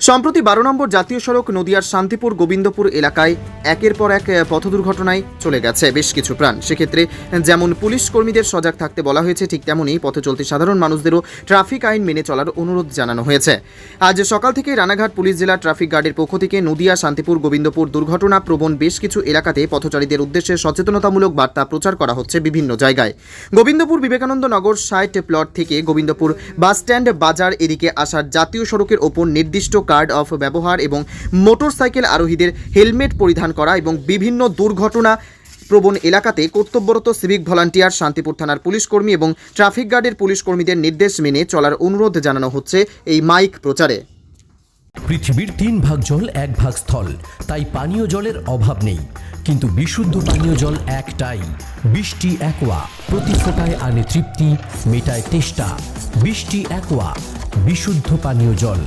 সম্প্রতি 12 নম্বর জাতীয় সড়ক নদিয়ার শান্তিপুর গোবিন্দপুর এলাকায় একের পর এক পথ দুর্ঘটনায় চলে গেছে বেশ কিছু প্রাণ। সেক্ষেত্রে যেমন পুলিশ কর্মীদের সজাগ থাকতে বলা হয়েছে, ঠিক তেমনই পথে চলতি সাধারণ মানুষদেরও ট্রাফিক আইন মেনে চলার অনুরোধ জানানো হয়েছে। আজ সকাল থেকেই রানাঘাট পুলিশ জেলা ট্রাফিক গার্ডের পক্ষ থেকে নদিয়া শান্তিপুর গোবিন্দপুর দুর্ঘটনা প্রবণ বেশ কিছু এলাকাতে পথচারীদের উদ্দেশ্যে সচেতনতামূলক বার্তা প্রচার করা হচ্ছে বিভিন্ন জায়গায়। গোবিন্দপুর বিবেকানন্দ নগর 60 প্লট থেকে গোবিন্দপুর বাসস্ট্যান্ড বাজার এদিকে আসার জাতীয় সড়কের ওপর নির্দিষ্ট কার্ড অফ ব্যবহার এবং মোটরসাইকেল আরোহীদের হেলমেট পরিধান করা এবং বিভিন্ন দুর্ঘটনা প্রবণ এলাকাতে কর্তব্যরত সিভিক ভলান্টিয়ার, শান্তিপুর থানার পুলিশ কর্মী এবং ট্রাফিক গার্ডের পুলিশ কর্মীদের নির্দেশ মেনে চলার অনুরোধ জানানো হচ্ছে এই মাইক প্রচারে। পৃথিবীর 3 ভাগ জল 1 ভাগ স্থল, তাই পানীয় জলের অভাব নেই। কিন্তু বিশুদ্ধ পানীয় জল একটাই, বৃষ্টি অ্যাকোয়া। প্রতি ফোঁটায় আনে তৃপ্তি, মেটায় তেষ্টা। বৃষ্টি অ্যাকোয়া, বিশুদ্ধ পানীয় জল।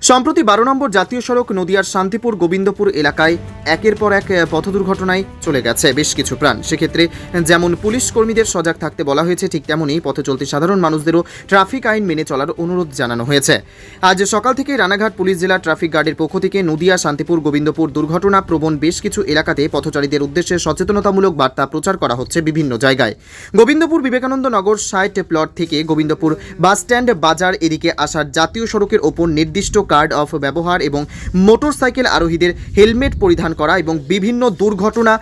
সম্প্রতি 12 নম্বর জাতীয় সড়ক নদিয়ার শান্তিপুর গোবিন্দপুর এলাকায় একের পর এক পথ দুর্ঘটনায় চলে গেছে বেশ কিছু প্রাণ। সেক্ষেত্রে যেমন পুলিশ কর্মীদের সজাগ থাকতে বলা হয়েছে, ঠিক তেমনই পথে চলতি সাধারণ মানুষদেরও ট্রাফিক আইন মেনে চলার অনুরোধ জানানো হয়েছে। আজ সকাল থেকেই রানাঘাট পুলিশ জেলা ট্রাফিক গার্ডের পক্ষ থেকে নদিয়া শান্তিপুর গোবিন্দপুর দুর্ঘটনা প্রবণ বেশ কিছু এলাকাতে পথচারীদের উদ্দেশ্যে সচেতনতামূলক বার্তা প্রচার করা হচ্ছে বিভিন্ন জায়গায়। গোবিন্দপুর বিবেকানন্দ নগর 60 প্লট থেকে গোবিন্দপুর বাসস্ট্যান্ড বাজার এদিকে আসার জাতীয় সড়কের ওপর নির্দিষ্ট কার্ড অফ ব্যবহার এবং মোটরসাইকেল আরোহীদের হেলমেট পরিধান করা এবং বিভিন্ন দুর্ঘটনা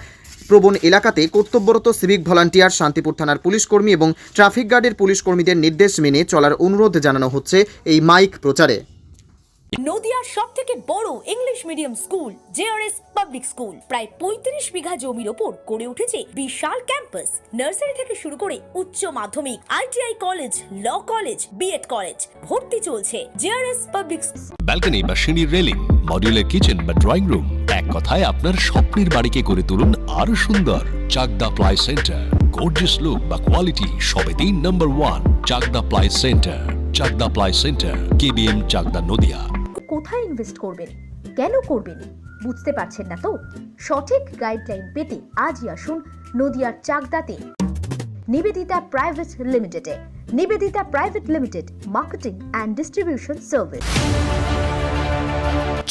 প্রবণ এলাকাতে কর্তব্যরত সিভিক ভলান্টিয়ার, শান্তিপুর থানার পুলিশ কর্মী এবং ট্রাফিক গার্ডের পুলিশ কর্মীদের নির্দেশ মেনে চলার অনুরোধ জানানো হচ্ছে এই মাইক প্রচারে। নদিয়ার সবথেকে বড় English medium school JRS public school প্রায় 35 বিঘা জমির ওপর গড়ে উঠেছে বিশাল ক্যাম্পাস। নার্সারি থেকে শুরু করে উচ্চ মাধ্যমিক, ITI college, law college, BEd college ভর্তি চলছে জেআরএস পাবলিক। ব্যালকনি বা সিঁড়ির রেলিং, মডিউলার কিচেন বা ড্রয়িং রুম, এক কথায় আপনার স্বপ্নের বাড়িকে করে তুলুন আরো সুন্দর। Chakdah ply centre, gorgeous look বা কোয়ালিটি সবেতেই number 1। Chakdah ply centre, Chakdah ply centre, KBM, Chakdah, Nadia. কোথায় ইনভেস্ট করবেন, কেন করবেন বুঝতে পারছেন না তো? সঠিক গাইডলাইন পেতে আজই আসুন নদিয়ার চাকদাতে নিবেদিতা প্রাইভেট লিমিটেডে। Nivedita private limited, marketing and distribution service.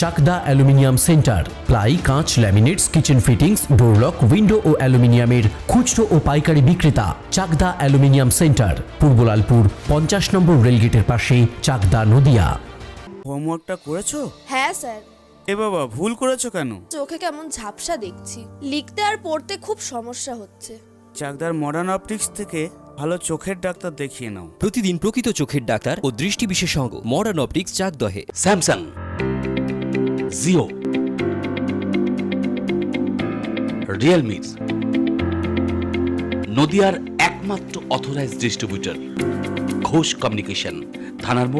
Chakdah aluminium centre, ply, কাঁচ, laminates, kitchen fittings, door lock, window ও অ্যালুমিনিয়ামের খুচরো ও পাইকারি বিক্রেতা। Chakdah aluminium centre, Purbalalpur 50 number রেলগেটের পাশে, চাকদা, নদিয়া। হোমওয়ার্কটা করেছো? হ্যাঁ স্যার। এ বাবা, ভুল করেছো কেন? চোখে কেমন ঝাপসা দেখছি, লিখতে আর পড়তে খুব সমস্যা হচ্ছে। চাকদার মডার্ন অপটিক্স থেকে ভালো চোখের ডাক্তার দেখিয়ে নাও। প্রতিদিন প্রকৃত চোখের ডাক্তার ও দৃষ্টি বিশেষজ্ঞ মডার্ন অপটিক্স, চাকদহে। স্যামসাং, জিও, রিয়েলমি, নদিয়ার একমাত্র অথরাইজড ডিস্ট্রিবিউটর ঘোষ কমিউনিকেশন, থানার মোড়,